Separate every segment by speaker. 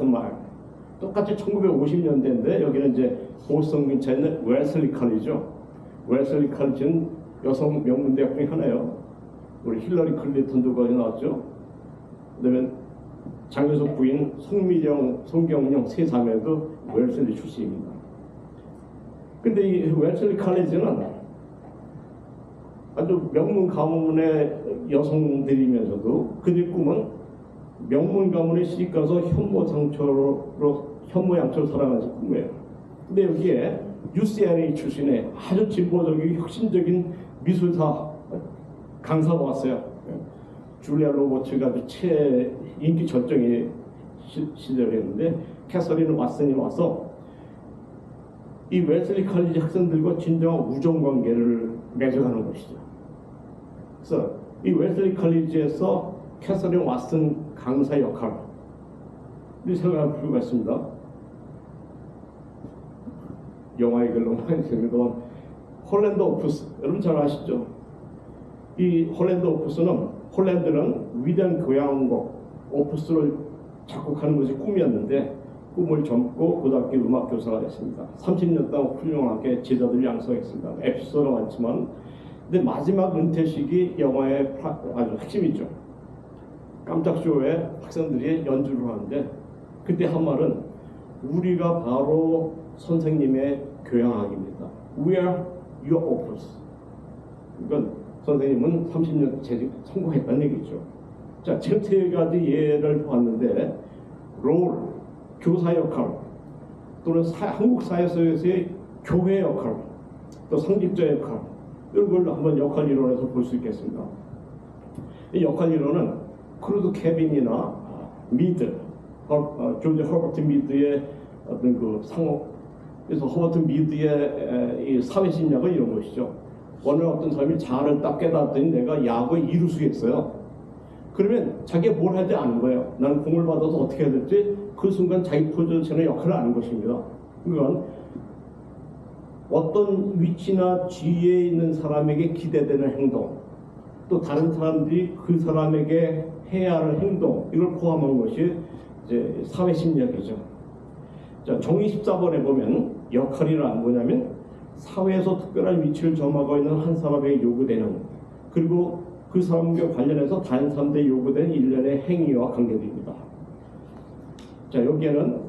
Speaker 1: 말 똑같이 1950년대인데 여기는 이제 보스턴 근처에 있는 웰슬리 칼리지죠. 웰슬리 칼리지는 여성 명문대학 중에 하나예요. 우리 힐러리 클린턴도 거기 나왔죠. 그다음에 장효석 부인 송미정, 송경영 세 자매도 웰슬리 출신입니다. 근데 이 웰슬리 칼리지는 아주 명문 가문의 여성들이면서도 그들 꿈은 명문 가문에 시집가서 현모양처로 살아가는 꿈이에요. 근데 여기에 UCLA 출신의 아주 진보적이고 혁신적인 미술사 강사가 왔어요. 줄리아 로버츠가 아주 인기 절정의 시절이었는데 캐서린 왓슨이 와서 이 웰슬리 칼리지 학생들과 진정한 우정관계를 맺어가는 것이죠. 그래서 이 웰슬리 칼리지에서 캐서린 왓슨 강사 역할을 생각할 필요가 있습니다. 영화에 글로 많이 있습니다. 홀랜드 오프스, 여러분 잘 아시죠? 이 홀랜드 오프스는 홀랜드는 위대한 교향곡 오프스를 작곡하는 것이 꿈이었는데 꿈을 접고 고등학교 음악 교사가 됐습니다. 30년 동안 훌륭하게 제자들을 양성했습니다. 에피소드가 많지만 근데 마지막 은퇴식이 영화의 아주 핵심이죠. 깜짝 쇼에 학생들이 연주를 하는데 그때 한 말은 우리가 바로 선생님의 교향악입니다. We are your opus. 그러니까 선생님은 30년 재직 성공했다는 얘기죠. 자, 지금 세 가지 예를 보았는데 롤, 교사 역할, 또는 한국 사회 속에서의 교회 역할, 또 상직자 역할, 이런 걸 한번 역할 이론에서 볼 수 있겠습니다. 이 역할 이론은 크루드 케빈이나 미드, 조지 허버트 미드의 어떤 그 상호, 그래서 허버트 미드의 이 사회심리학은 이런 것이죠. 어느 어떤 사람이 자아를 딱 깨닫더니 내가 야구에 이루수겠어요. 그러면 자기가 뭘 하지 않은 거예요. 나는 공을 받아서 어떻게 해야 될지 그 순간 자기 포지션의 역할을 아는 것입니다. 그건 어떤 위치나 지위에 있는 사람에게 기대되는 행동, 또 다른 사람들이 그 사람에게 해야 할 행동, 이걸 포함한 것이 이제 사회심리학이죠. 자, 정의 14번에 보면 역할이란 뭐냐면 사회에서 특별한 위치를 점하고 있는 한 사람에게 요구되는, 그리고 그 사람과 관련해서 다른 사람들에게 요구되는 일련의 행위와 관계됩니다. 자, 여기에는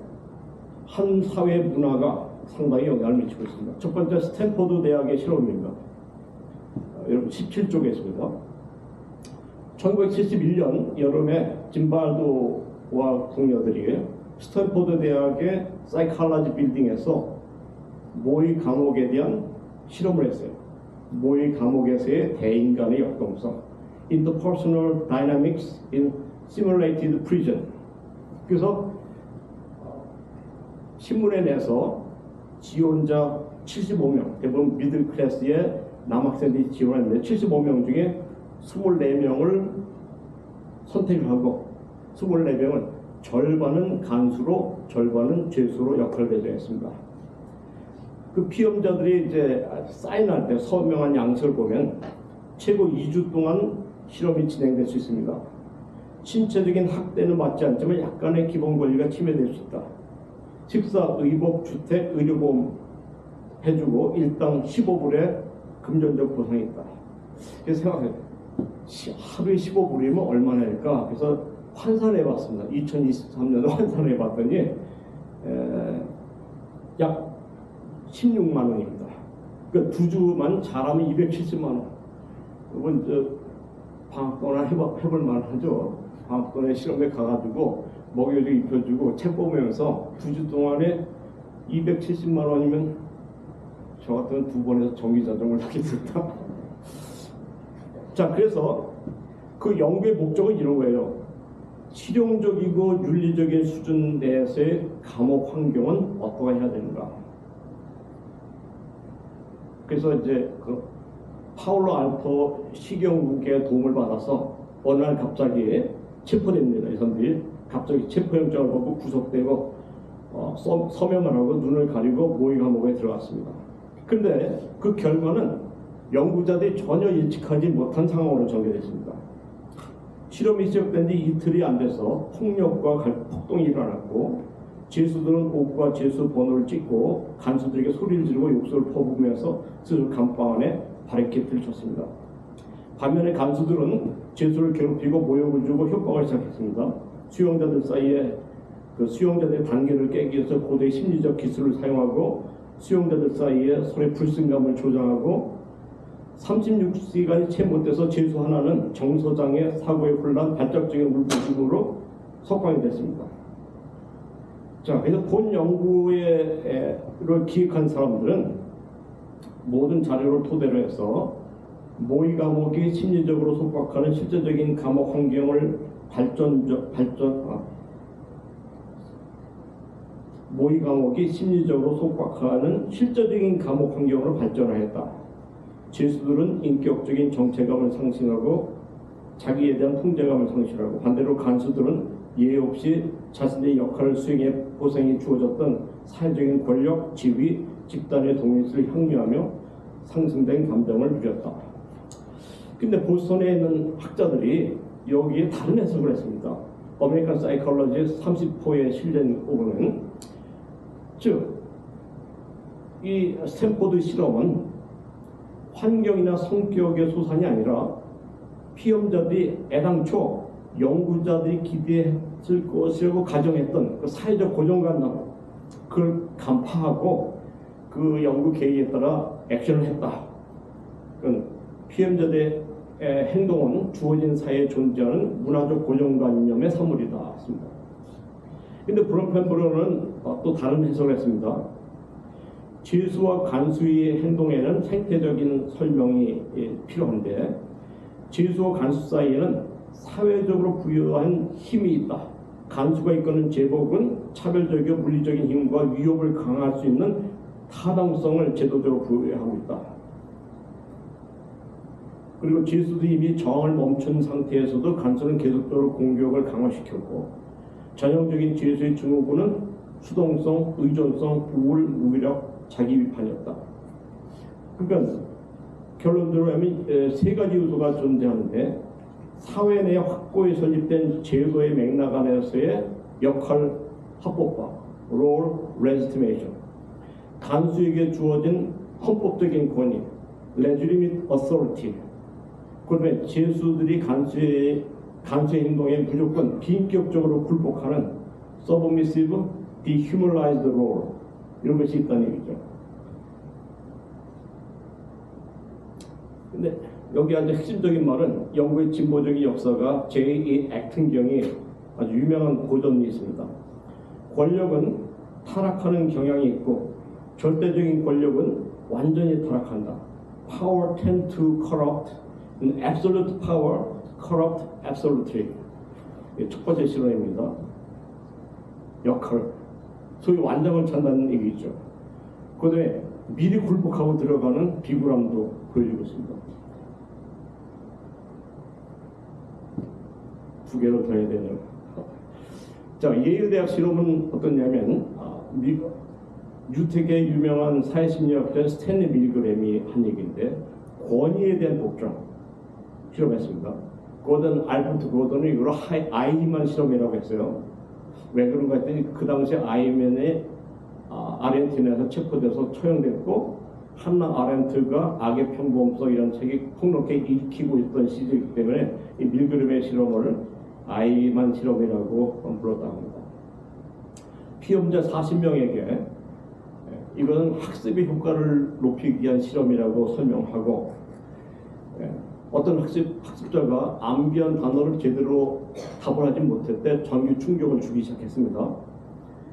Speaker 1: 한 사회 문화가 상당히 영향을 미치고 있습니다. 첫 번째, 스탠포드 대학의 실험입니다. 여러분 17쪽에 있습니다. 1971년 여름에 짐발도와 동료들이 스탠포드 대학의 사이칼라지 빌딩에서 모의 감옥에 대한 실험을 했어요. 모의 감옥에서의 대인간의 역동성, Interpersonal Dynamics in Simulated Prison. 그래서 신문에 내서 지원자 75명, 대부분 미들 클래스의 남학생들이 지원했는데 75명 중에 24명을 선택을 하고 24명은 절반은 간수로 절반은 죄수로 역할을 배정했습니다. 그 피험자들이 이제 사인할 때 서명한 양식을 보면 최고 2주 동안 실험이 진행될 수 있습니다. 신체적인 학대는 받지 않지만 약간의 기본 권리가 침해될 수 있다. 식사, 의복, 주택, 의료보험 해주고 일당 15불의 금전적 보상이 있다. 그래서 생각해요. 하루에 15불이면 얼마나 할까? 그래서 환산해 봤습니다. 2023년도 환산해 봤더니 약 16만 원입니다. 그러니까 2주만 잘하면 270만 원. 이건 방학 동안 해볼 만하죠. 방학 동안에 실험에 가가지고 먹여주고 입혀주고 책 보면서 2주 동안에 270만 원이면 저 같으면 2번에서 전기자전거를 하겠습니다. 자, 그래서 그 연구의 목적은 이런 거예요. 실용적이고 윤리적인 수준 내에서의 감옥 환경은 어떠해야 되는가. 그래서 이제 그 파울로 알토 식용국의 도움을 받아서 어느 날 갑자기 체포됩니다. 이 사람들이 갑자기 체포영장을 받고 구속되고 서명을 하고 눈을 가리고 모의 감옥에 들어갔습니다. 근데 그 결과는 연구자들이 전혀 예측하지 못한 상황으로 전개됐습니다. 실험이 시작된 지 이틀이 안 돼서 폭력과 폭동이 일어났고 죄수들은 옷과 죄수 번호를 찍고 간수들에게 소리를 지르고 욕설을 퍼부으면서 스스로 감방 안에 바리케이트를 쳤습니다. 반면에 간수들은 죄수를 괴롭히고 모욕을 주고 협박을 시작했습니다. 수용자들 사이에 수용자들의 단계를 깨기 위해서 고도의 심리적 기술을 사용하고 수용자들 사이에 서로의 불신감을 조장하고 36시간이 채 못 돼서 죄수 하나는 정서장애, 사고의 혼란, 발작적인 울부짖음으로 석방이 됐습니다. 자, 그래서 본 연구를 기획한 사람들은 모든 자료를 토대로 해서 모의 감옥이 심리적으로 속박하는 실제적인 감옥 환경을 모의 감옥이 심리적으로 속박하는 실제적인 감옥 환경으로 발전하였다. 죄수들은 인격적인 정체감을 상실하고 자기에 대한 통제감을 상실하고 반대로 간수들은 예의 없이 자신의 역할을 수행해 보상이 주어졌던 사회적인 권력, 지위, 집단의 동일성을 향유하며 상승된 감정을 누렸다. 근데 보스턴에 있는 학자들이 여기에 다른 해석을 했습니다. 아메리칸 사이콜로지 30호에 실린 오는 즉, 이 스탠포드 실험은 환경이나 성격의 소산이 아니라 피험자들이 애당초 연구자들이 기대했을 것이라고 가정했던 그 사회적 고정관념, 그걸 간파하고 그 연구 계획에 따라 액션을 했다. 피험자들의 행동은 주어진 사회에 존재하는 문화적 고정관념의 산물이다. 근데 브롬펜브로는 또 다른 해석을 했습니다. 죄수와 간수의 행동에는 생태적인 설명이 필요한데 죄수와 간수 사이에는 사회적으로 부여한 힘이 있다. 간수가 이끄는 제복은 차별적이고 물리적인 힘과 위협을 강화할 수 있는 타당성을 제도적으로 부여하고 있다. 그리고 죄수들이 이미 저항을 멈춘 상태에서도 간수는 계속적으로 공격을 강화시켰고 전형적인 죄수의 증후군은 수동성, 의존성, 우울, 무기력, 자기 비판이었다. 그러니까 결론적으로 하면 세 가지 요소가 존재하는데 사회 내 확고히 설립된 제도의 맥락 안에서의 역할 합법화, role legitimation, 간수에게 주어진 헌법적인 권위, legitimate authority, 그다음에 죄수들이 간수의 행동에 무조건 비인격적으로 굴복하는 submissive, dehumanized role, 이런 것이 있다는 얘기죠. 근데 여기 아주 핵심적인 말은 영국의 진보적인 역사가 J.E. 액튼경이 아주 유명한 고전이 있습니다. 권력은 타락하는 경향이 있고 절대적인 권력은 완전히 타락한다. Power tend to corrupt, and absolute power corrupt absolutely. 첫 번째 실론입니다. 역할, 소위 완장을 찬다는 얘기죠. 그 다음에 미리 굴복하고 들어가는 비굴함도 보여주고 있습니다. 두 개로 더 해야 되네요. 자, 예일 대학 실험은 어떠냐면 뉴텍의 유명한 사회심리학자 스탠리 밀그램이 한 얘기인데 권위에 대한 복종 실험했습니다. 알버트 고던은 이걸 아이만 실험이라고 했어요. 왜 그런가 했더니 그 당시에 아이맨에 아르헨티나에서 체포돼서 처형됐고 한나 아렌트가 악의 평범성 이런 책이 폭넓게 읽히고 있던 시기이기 때문에 이 밀그램의 실험을 아이만 실험이라고 불렀다고 합니다. 피험자 40명에게 이거는 학습의 효과를 높이기 위한 실험이라고 설명하고 어떤 학습자가 암기한 단어를 제대로 답을 하지 못할 때 전기 충격을 주기 시작했습니다.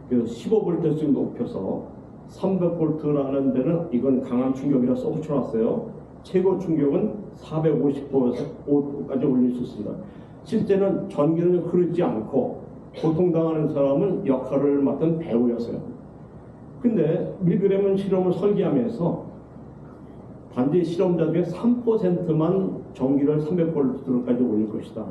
Speaker 1: 그래서 15V씩 높여서 300V라는 데는 이건 강한 충격이라 써붙여놨어요. 최고 충격은 450V까지 올릴 수 있습니다. 실제는 전기는 흐르지 않고 고통당하는 사람은 역할을 맡은 배우였어요. 근데 밀그램은 실험을 설계하면서 단지 실험자들의 3%만 전기를 300V까지 올릴 것이다.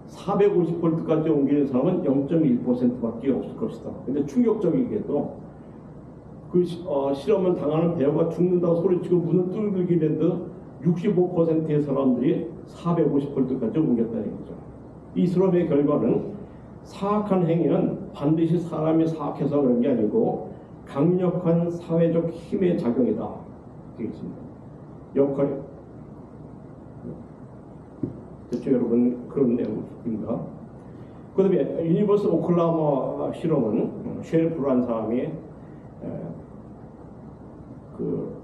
Speaker 1: 450V까지 옮기는 사람은 0.1%밖에 없을 것이다. 근데 충격적이게도 그 실험을 당하는 배우가 죽는다고 소리치고 문을 뚫기 된 듯 65%의 사람들이 450볼트까지 옮겼다는 얘기죠. 이 실험의 결과는 사악한 행위는 반드시 사람이 사악해서 그런 게 아니고 강력한 사회적 힘의 작용이다. 되겠습니다. 역할이 대충 여러분 그런 내용입니다. 그 다음에 유니버스 오클라호마 실험은 셰리프라는 사람이 그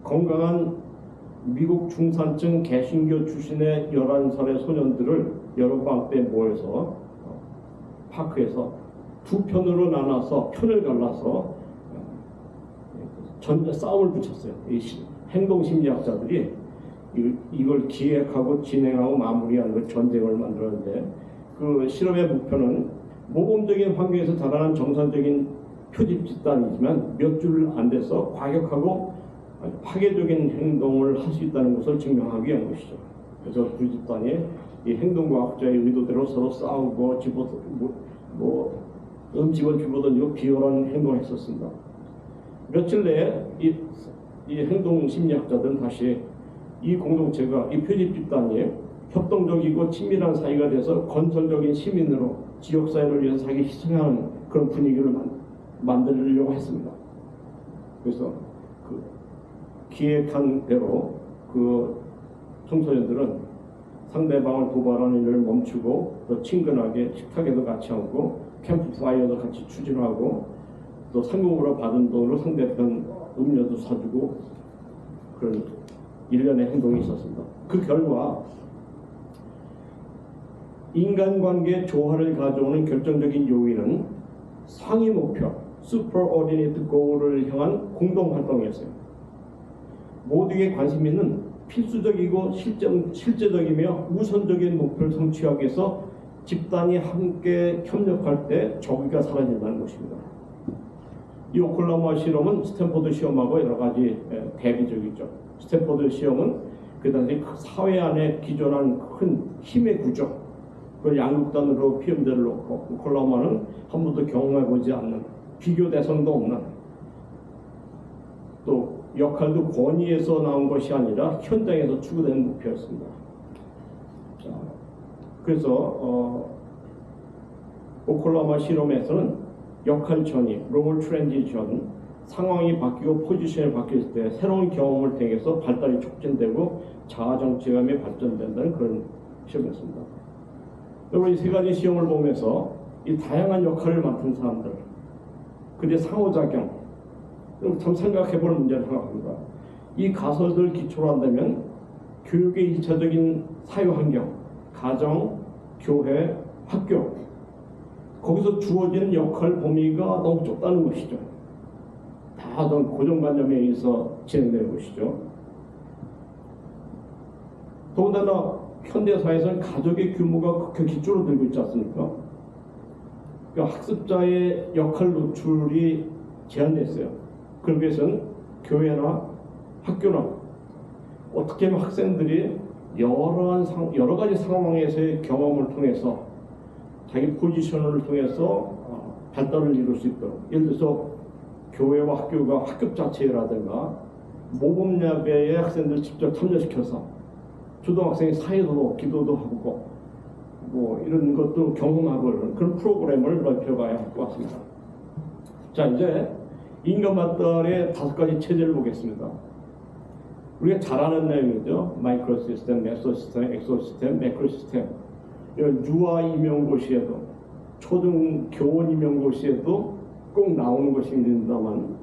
Speaker 1: 건강한 미국 중산층 개신교 출신의 11살의 소년들을 여름방학 때 모여서 파크에서 두 편으로 나눠서 편을 갈라서 싸움을 붙였어요. 이 행동심리학자들이 이걸 기획하고 진행하고 마무리하는 걸 전쟁을 만들었는데, 그 실험의 목표는 모범적인 환경에서 자라난 정상적인 표집 집단이지만 몇 줄 안 돼서 과격하고 파괴적인 행동을 할 수 있다는 것을 증명하기 위한 것이죠. 그래서 두 집단이 이 행동과학자의 의도대로 서로 싸우고 음식을 집어던지고 비열한 행동을 했었습니다. 며칠 내에 이 행동심리학자들은 다시 이 공동체가 이 표집 집단이 협동적이고 친밀한 사이가 돼서 건설적인 시민으로 지역사회를 위해서 자기 희생하는 그런 분위기를 만들려고 했습니다. 그래서 그 기획한 대로 그 청소년들은 상대방을 도발하는 일을 멈추고 또 친근하게 식탁에도 같이 앉고 캠프파이어도 같이 추진하고 또 상금으로 받은 돈으로 상대편 음료도 사주고 그런 일련의 행동이 있었습니다. 그 결과 인간관계 조화를 가져오는 결정적인 요인은 상위 목표, superordinate goal을 향한 공동활동이었어요. 모두에게 관심 있는 필수적이고 실제적이며 우선적인 목표를 성취하기 위해서 집단이 함께 협력할 때 적의가 사라진다는 것입니다. 이 오클라호마 실험은 스탠포드 시험하고 여러 가지 대비적이죠. 스탠포드 시험은 그 당시 사회 안에 기존한 큰 힘의 구조, 그걸 양극단으로 피험제를 놓고, 오클라호마는 한 번도 경험해보지 않는, 비교 대상도 없는, 또 역할도 권위에서 나온 것이 아니라 현장에서 추구되는 목표였습니다. 자, 그래서 오클라호마 실험에서는 역할 전이, 롤 트랜지션, 상황이 바뀌고 포지션이 바뀔 때 새로운 경험을 통해서 발달이 촉진되고 자아 정체감이 발전된다는 그런 시험이었습니다. 여러분, 이 세 가지 시험을 보면서 이 다양한 역할을 맡은 사람들, 그들의 상호작용, 참 생각해볼 문제를 생각합니다. 이 가설들을 기초로 한다면 교육의 일차적인 사회환경, 가정, 교회, 학교, 거기서 주어지는 역할 범위가 너무 좁다는 것이죠. 다 어떤 고정관념에 의해서 진행되는 것이죠. 더군다나 현대사회에서는 가족의 규모가 극히 줄어들고 있지 않습니까? 그러니까 학습자의 역할 노출이 제한됐어요. 그러기 위해서는 교회나 학교나 어떻게 하면 학생들이 여러 가지 상황에서의 경험을 통해서 자기 포지션을 통해서 발달을 이룰 수 있도록, 예를 들어서 교회와 학교가 학급 자체라든가 모범야배의 학생들을 직접 참여시켜서 초등학생이 사회도 기도도 하고 뭐 이런 것도 경험하고 그런 프로그램을 넓혀가야 할 것 같습니다. 자, 이제 인간 발달의 5가지 체제를 보겠습니다. 우리가 잘 아는 내용이죠. 마이크로 시스템, 메소 시스템, 엑소 시스템, 매크로 시스템. 유아 임용고시에도, 초등 교원 임용고시에도 꼭 나오는 것이 있습니다만,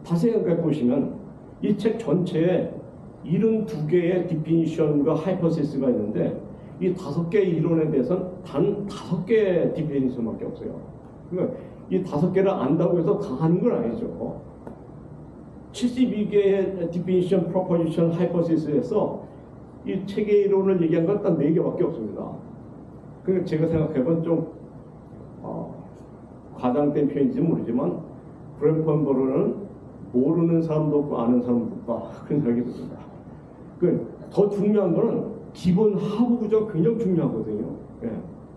Speaker 1: 다시 생각해 보시면 이 책 전체에 72개의 디피니션과 하이퍼시스가 있는데 이 5개의 이론에 대해서는 단 5개의 디피니션밖에 없어요. 그러니까 이 5개를 안다고 해서 다 하는 건 아니죠. 72개의 디피니션, 프로포지션, 하이퍼시스에서 이 책의 이론을 얘기한 건 딱 4개밖에 없습니다. 그러니까 제가 생각해본 좀 과장된 표현인지 모르지만 브랜펀버르는 모르는 사람도 없고 아는 사람도 없다, 그런 생각이 듭니다. 더 중요한 거는 기본 하부 구조가 굉장히 중요하거든요.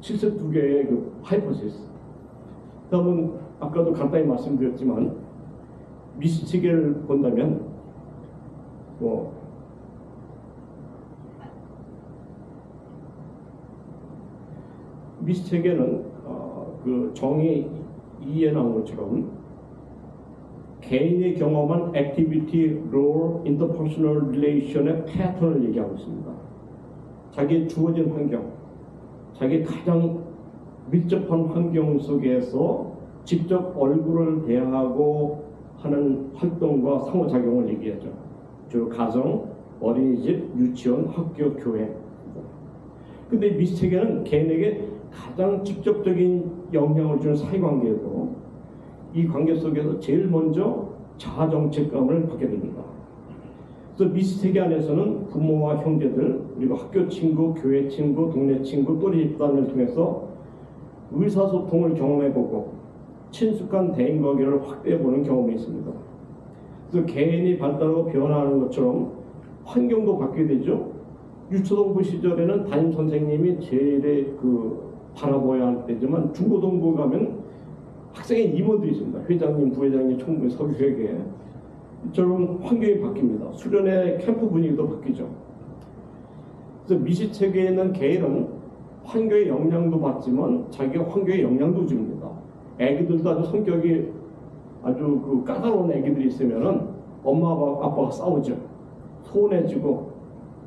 Speaker 1: 72개의 그 하이퍼시스. 다음은 아까도 간단히 말씀드렸지만 미시체계를 본다면 미시체계는 그 정의 2에 나온 것처럼 개인이 경험한 액티비티, 롤, 인터퍼스널 릴레이션의 패턴을 얘기하고 있습니다. 자기의 주어진 환경, 자기 가장 밀접한 환경 속에서 직접 얼굴을 대하고 하는 활동과 상호작용을 얘기하죠. 주로 가정, 어린이집, 유치원, 학교, 교회. 근데 미시체계는 개인에게 가장 직접적인 영향을 주는 사회관계에도 이 관계 속에서 제일 먼저 자아정체감을 갖게 됩니다. 그래서 미시체계 안에서는 부모와 형제들, 그리고 학교 친구, 교회 친구, 동네 친구, 또래 집단을 통해서 의사소통을 경험해보고 친숙한 대인관계를 확대해보는 경험이 있습니다. 그래서 개인이 발달하고 변화하는 것처럼 환경도 바뀌게 되죠. 유초동부 시절에는 담임 선생님이 제일 바라봐야 할 때지만 중고등부 가면 학생의 임원들이 있습니다. 회장님, 부회장님, 총무, 서교회계. 이처럼 환경이 바뀝니다. 수련회 캠프 분위기도 바뀌죠. 그래서 미시체계에 있는 개인은 환경의 영향도 받지만 자기가 환경의 영향도 줍니다. 애기들도 아주 성격이 아주 까다로운 애기들이 있으면은 엄마 아빠가 싸우죠. 소원해지고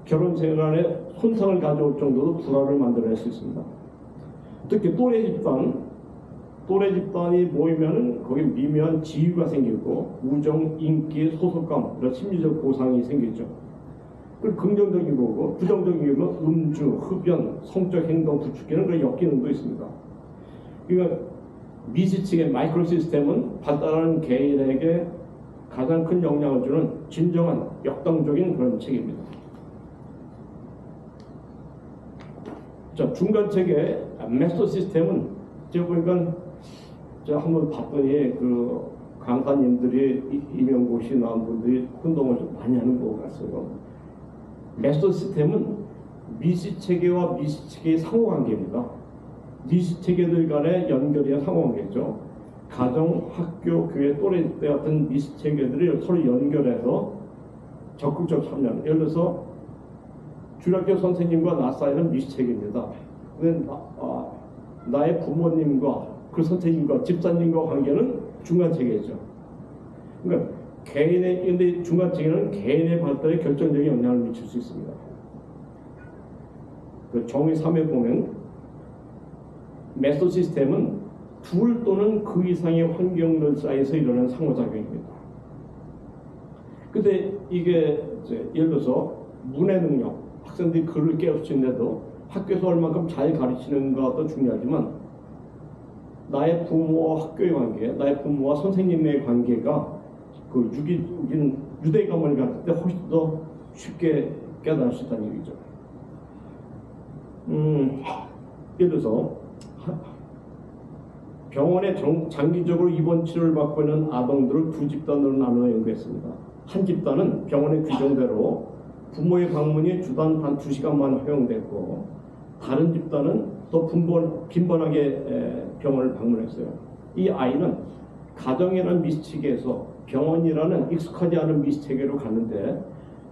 Speaker 1: 결혼 생활에 손상을 가져올 정도로 불화를 만들어낼 수 있습니다. 특히 또래 집단이 모이면은 거기 미묘한 지위가 생기고 우정, 인기, 소속감, 이런 심리적 보상이 생기죠. 그리고 긍정적인 거고 부정적인 거는 음주, 흡연, 성적 행동 부추기는 그런 역기능도 있습니다. 그러니까 미시체계 마이크로 시스템은 발달하는 개인에게 가장 큰 영향을 주는 진정한 역동적인 그런 책입니다. 자, 중간체계 메소 시스템은 제가 보니까 제가 한번 봤더니 강사님들이 임용고시 나온 분들이 운동을 좀 많이 하는 것 같아요. 메소 시스템은 미시체계와 미시체계의 상호관계입니다. 미시체계들 간의 연결이야 상호관계죠. 가정, 학교, 교회, 또래 때 같은 미시체계들이 서로 연결해서 적극적 참여하는. 예를 들어서 중학교 선생님과 나 사이는 미시체계입니다. 근데 나의 부모님과 그 선생님과 집사님과 관계는 중간체계죠. 그러니까 근데 중간체계는 개인의 발달에 결정적인 영향을 미칠 수 있습니다. 그 정의 3에 보면 메소 시스템은 둘 또는 그 이상의 환경들 사이에서 일어나는 상호작용입니다. 근데 이게 예를 들어서 문해 능력, 학생들이 글을 깨우치는데도 학교에서 얼만큼 잘 가르치는가도 중요하지만 나의 부모와 학교의 관계, 나의 부모와 선생님의 관계가 유대감을 갖을 때 훨씬 더 쉽게 깨달을 수 있다는 얘기죠. 예를 들어서 병원에 장기적으로 입원 치료를 받고 있는 아동들을 두 집단으로 나누어 연구했습니다. 한 집단은 병원의 규정대로 부모의 방문이 주당 단 2시간만 허용됐고, 다른 집단은 더 빈번하게 병원을 방문했어요. 이 아이는 가정이라는 미시체계에서 병원이라는 익숙하지 않은 미시체계로 갔는데,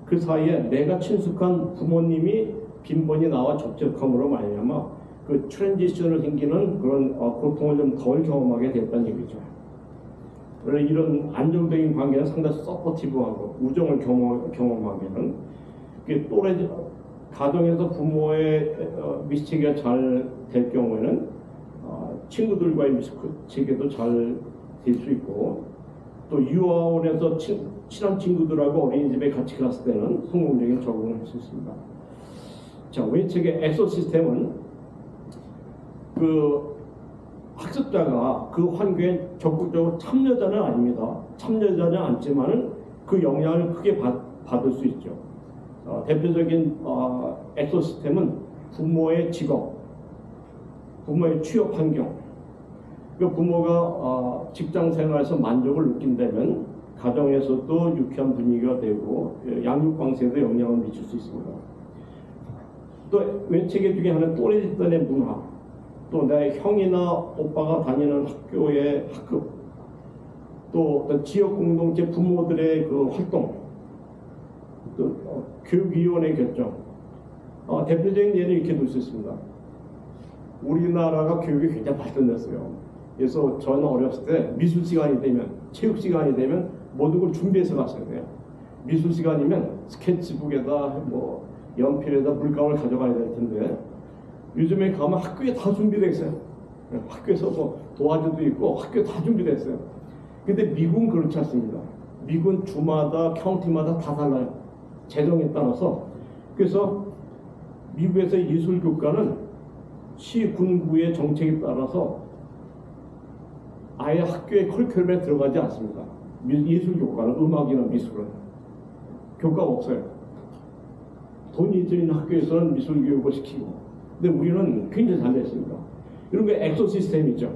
Speaker 1: 그 사이에 내가 친숙한 부모님이 빈번히 나와 접촉함으로 말미암아 그 트랜지션을 생기는 그런 고통을 좀 덜 경험하게 됐다는 얘기죠. 원래 이런 안정적인 관계는 상당히 서포티브하고 우정을 경험하게는 또래 가정에서 부모의 미시체계가 잘 될 경우에는 친구들과의 미시체계도 잘 될 수 있고, 또 유아원에서 친한 친구들하고 어린이집에 같이 갔을 때는 성공적인 적응을 할 수 있습니다. 자, 외책의 엑소 시스템은 학습자가 그 환경에 적극적으로 참여자는 아닙니다. 참여자는 않지만은 그 영향을 크게 받을 수 있죠. 대표적인 엑소 시스템은 부모의 직업, 부모의 취업 환경. 그 부모가 직장 생활에서 만족을 느낀다면 가정에서도 유쾌한 분위기가 되고 양육 방식에도 영향을 미칠 수 있습니다. 또 외체계 중에 하나는 또래 집단의 문화, 또 내 형이나 오빠가 다니는 학교의 학급, 또 지역 공동체 부모들의 그 활동, 또 교육위원회 결정. 대표적인 예를 이렇게 들 수 있습니다. 우리나라가 교육이 굉장히 발전됐어요. 그래서 저는 어렸을 때 미술 시간이 되면, 체육 시간이 되면 모든 걸 준비해서 갔어야 돼요. 미술 시간이면 스케치북에다 뭐 연필에다 물감을 가져가야 될 텐데 요즘에 가면 학교에 다 준비되어 있어요. 학교에서 뭐 도화지도 있고 학교에 다 준비되어 있어요. 근데 미국은 그렇지 않습니다. 미국은 주마다 카운티마다 다 달라요. 재정에 따라서. 그래서 미국에서 예술교과는 시 군구의 정책에 따라서 아예 학교의 커리큘럼에 들어가지 않습니다. 예술교과는, 음악이나 미술은 교과가 없어요. 돈이 있는 학교에서는 미술교육을 시키고, 근데 우리는 굉장히 잘 됐습니다. 이런 게 엑소 시스템이죠.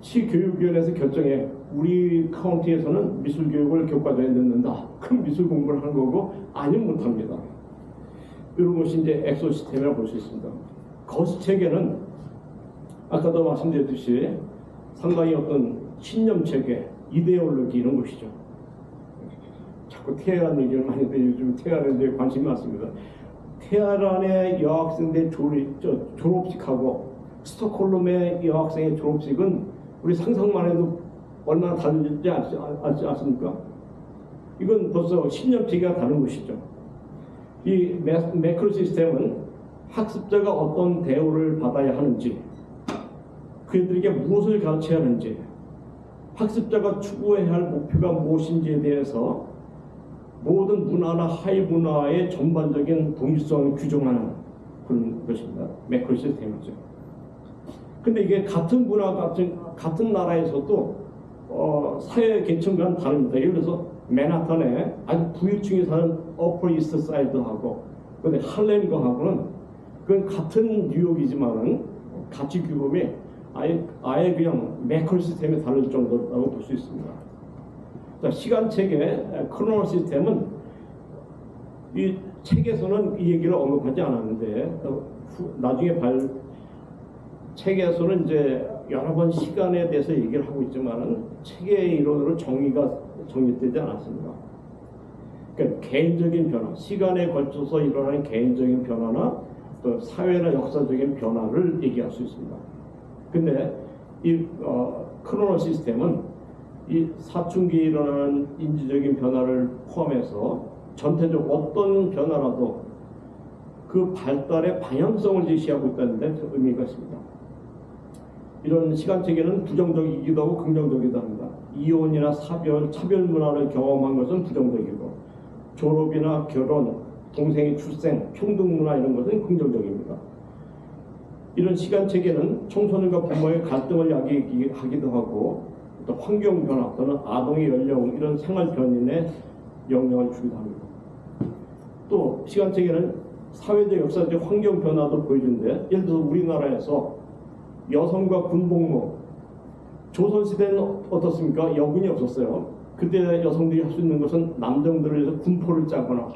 Speaker 1: 시교육위원회에서 결정해 우리 카운티에서는 미술교육을 교과서에 넣는다. 그럼 미술 공부를 하는 거고 아니면 못합니다. 이런 것이 이제 엑소 시스템이라고 볼 수 있습니다. 거시 체계는 아까도 말씀드렸듯이 상당히 어떤 신념 체계, 이데올로기 이런 것이죠. 자꾸 테헤란 얘기를 많이 해요. 요즘 테헤란에 대해 관심이 많습니다. 테헤란의 여학생들 졸업식하고 스톡홀름의 여학생의 졸업식은 우리 상상만 해도 얼마나 다르지 않습니까? 이건 벌써 신념 체계가 다른 것이죠. 이 매크로 시스템은 학습자가 어떤 대우를 받아야 하는지, 그들에게 무엇을 가르쳐야 하는지, 학습자가 추구해야 할 목표가 무엇인지에 대해서 모든 문화나 하위 문화의 전반적인 동일성을 규정하는 그런 것입니다. 매크로 시스템이죠. 근데 이게 같은 문화, 같은 나라에서도 사회 계층과는 다릅니다. 예를 들어서 맨하탄에 아주 부유층이 사는 어퍼 이스트 사이드하고 근데 할렘과하고는 그건 같은 뉴욕이지만은 가치 규범이 아예 그냥 매크로 시스템이 다를 정도라고 볼 수 있습니다. 자, 시간 체계 크로노 시스템은 이 책에서는 이 얘기를 언급하지 않았는데 나중에 책에서는 이제 여러 번 시간에 대해서 얘기를 하고 있지만은 책의 이론으로 정립되지 않았습니다. 그러니까 개인적인 변화, 시간에 걸쳐서 일어나는 개인적인 변화나 또 사회나 역사적인 변화를 얘기할 수 있습니다. 근데 이 크로노 시스템은 이 사춘기에 일어나는 인지적인 변화를 포함해서 전체적 어떤 변화라도 그 발달의 방향성을 제시하고 있다는 데 의미가 있습니다. 이런 시간체계는 부정적이기도 하고 긍정적이기도 합니다. 이혼이나 사별, 차별 문화를 경험한 것은 부정적이고 졸업이나 결혼, 동생의 출생, 평등 문화 이런 것은 긍정적입니다. 이런 시간체계는 청소년과 부모의 갈등을 야기하기도 하고 또 환경 변화 또는 아동의 연령 이런 생활 변인에 영향을 주기도 합니다. 또 시간체계는 사회적 역사적 환경 변화도 보여주는데 예를 들어 우리나라에서 여성과 군복무 조선시대는 어떻습니까? 여군이 없었어요. 그때 여성들이 할 수 있는 것은 남정들을 위해서 군포를 짜거나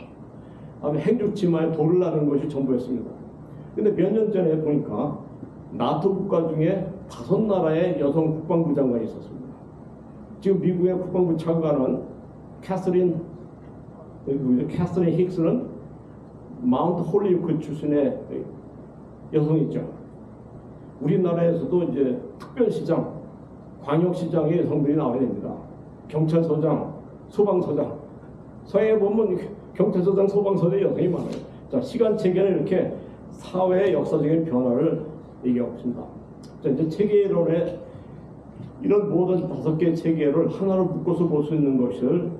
Speaker 1: 행주치마에 돌을 나르는 것이 전부였습니다. 근데 몇 년 전에 보니까 나토 국가 중에 5나라의 여성 국방부 장관이 있었습니다. 지금 미국의 국방부 장관은 캐서린 힉스는 마운트 홀리우드 출신의 여성이죠. 우리나라에서도 이제 특별시장, 광역시장의 여성들이 나와야 됩니다. 경찰서장, 소방서장. 서해에 보면 경찰서장, 소방서장 여성이 많아요. 자, 시간체계는 이렇게 사회의 역사적인 변화를 얘기하고 있습니다. 자, 이제 체계론의 이런 모든 5개의 체계를 하나로 묶어서 볼 수 있는 것을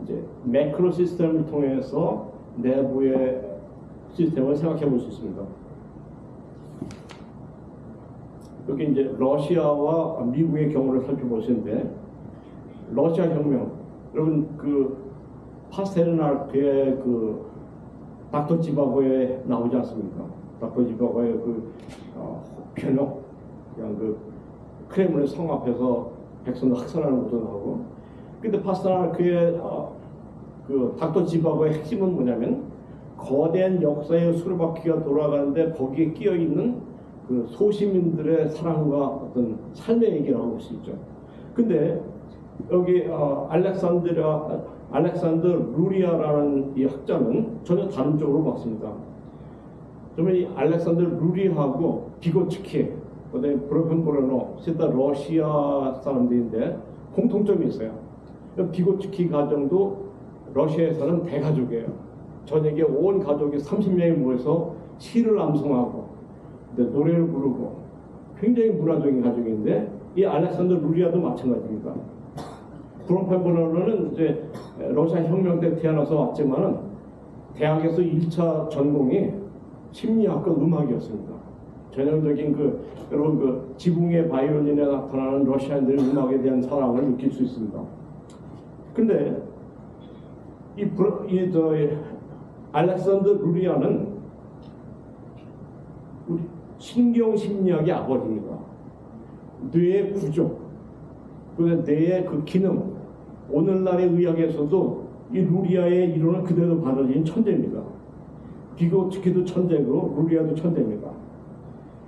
Speaker 1: 이제 매크로 시스템을 통해서 내부의 시스템을 생각해 볼 수 있습니다. 여기 이제 러시아와 미국의 경우를 살펴보시는데 러시아 혁명, 여러분 그 파스테르나크의 그 닥터 지바고에 나오지 않습니까? 닥터 지바고의 그 편역, 그냥 그 크렘린 성 앞에서 백성들 학살하는 것도 나오고. 근데 파스테르나크의 그 닥터 지바고의 핵심은 뭐냐면 거대한 역사의 수레바퀴가 돌아가는데 거기에 끼어 있는 그 소시민들의 사랑과 어떤 삶의 얘기를 하고 있죠. 근데 여기 알렉산더 루리아라는 이 학자는 전혀 다른 쪽으로 봤습니다. 그러면 이 알렉산더 루리아하고 비고츠키, 그다음에 브로펜보르노, 셋 다 러시아 사람들인데 공통점이 있어요. 비고츠키 가정도 러시아에서는 대가족이에요. 저녁에 온 가족이 30명이 모여서 시를 암송하고 노래를 부르고 굉장히 문화적인 가족인데, 이 알렉산더 루리아도 마찬가지입니다. 브로펜보르노는 이제 러시아 혁명 때 태어나서 왔지만은 대학에서 1차 전공이 심리학과 음악이었습니다. 전형적인 여러분 지붕의 바이올린에 나타나는 러시아인들의 음악에 대한 사랑을 느낄 수 있습니다. 근데 알렉산더 루리아는 우리 신경심리학의 아버지입니다. 뇌의 구조, 뇌의 그 기능, 오늘날의 의학에서도 이 루리아의 이론을 그대로 받아들인 천재입니다. 비고츠키도 천재고 루리아도 천재입니다.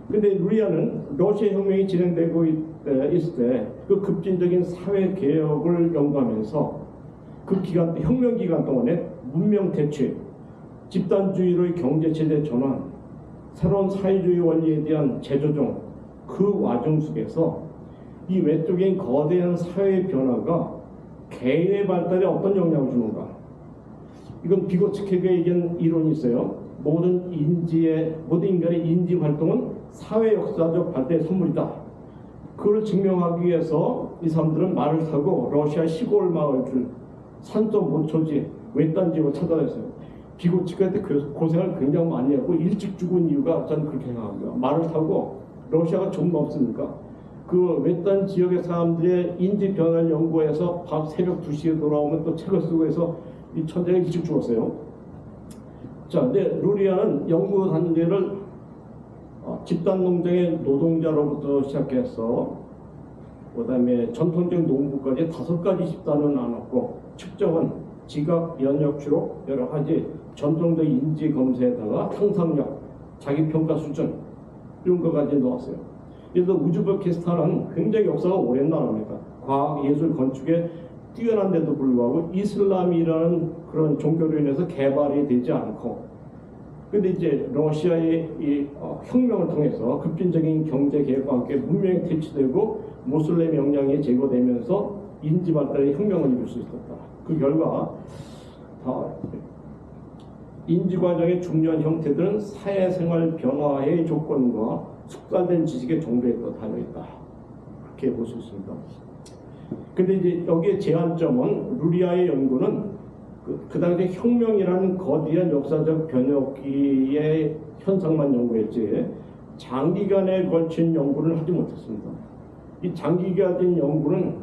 Speaker 1: 근데 루리아는 러시아 혁명이 진행되고 있을 때 그 급진적인 사회 개혁을 연구하면서 그 기간, 혁명 기간 동안에 문명 대취, 집단주의로의 경제 체제 전환, 새로운 사회주의 원리에 대한 재조정, 그 와중 속에서 이 외적인 거대한 사회 변화가 개인의 발달에 어떤 영향을 주는가? 이건 비고츠키가 얘기한 이론이 있어요. 모든 인간의 인지 활동은 사회 역사적 발달의 선물이다. 그걸 증명하기 위해서 이 사람들은 말을 타고 러시아 시골 마을들, 산점 모초지, 외딴 지역을 찾아냈어요. 비고츠키가 그때 고생을 굉장히 많이 하고 일찍 죽은 이유가 저는 그렇게 생각합니다. 말을 타고 러시아가 좀 없으니까 그 외딴 지역의 사람들의 인지 변화를 연구해서 밤 새벽 2시에 돌아오면 또 책을 쓰고 해서 이 천재가 일찍 죽었어요. 자, 근데 루리아는 연구 단계를 집단 농장의 노동자로부터 시작해서 그다음에 전통적 농부까지 5가지 집단을 나눴고, 측정은 지각, 연역, 추록 여러 가지 전통적 인지 검사에다가 상상력, 자기 평가 수준 이런 것까지 넣었어요. 그래서 우즈베키스탄은 굉장히 역사가 오랜 나라입니다. 과학, 예술, 건축에 뛰어난데도 불구하고 이슬람이라는 그런 종교로 인해서 개발이 되지 않고, 근데 이제 러시아의 이 혁명을 통해서 급진적인 경제 개혁과 함께 문명이 퇴치되고 모슬렘 영향이 제거되면서 인지 발달의 혁명을 이룰 수 있었다. 그 결과 인지 과정의 중요한 형태들은 사회생활 변화의 조건과 숙달된 지식의 정도에 또 달려있다. 그렇게 볼 수 있습니다. 근데 이제 여기에 제한점은 루리아의 연구는 그 당시 혁명이라는 거대한 역사적 변혁기의 현상만 연구했지 장기간에 걸친 연구를 하지 못했습니다. 이 장기간의 연구는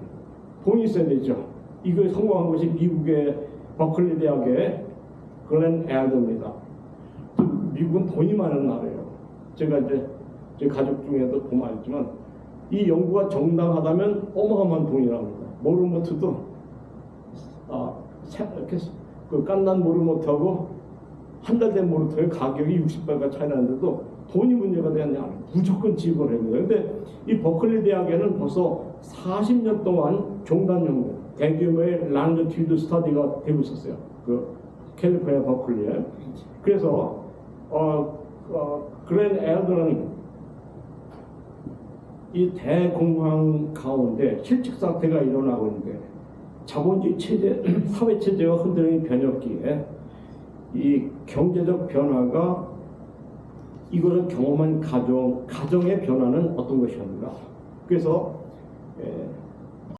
Speaker 1: 돈이 있어야 되죠. 이걸 성공한 것이 미국의 버클리 대학의 글렌 에어드입니다. 미국은 돈이 많은 나라예요. 제가 이제 제 가족 중에도 보면 알지만 이 연구가 정당하다면 어마어마한 돈이랍니다. 모르모트도 이렇게 그 깐난 모르모트하고 한 달 된 모르모트의 가격이 60배가 차이 나는데도 돈이 문제가 되지 않아요. 무조건 지급을 합니다. 근데 이 버클리 대학에는 벌써 40년 동안 종단 연구, 대규모의 랑지튜드 스터디가 되고 있었어요. 그 캘리포니아 버클리에. 그래서 글렌 에어드는 이 대공황 가운데 실직 상태가 일어나고 있는데 자본주의 체제, 사회 체제가 흔들리는 변혁기에 이 경제적 변화가 이거를 경험한 가정의 변화는 어떤 것이었는가? 그래서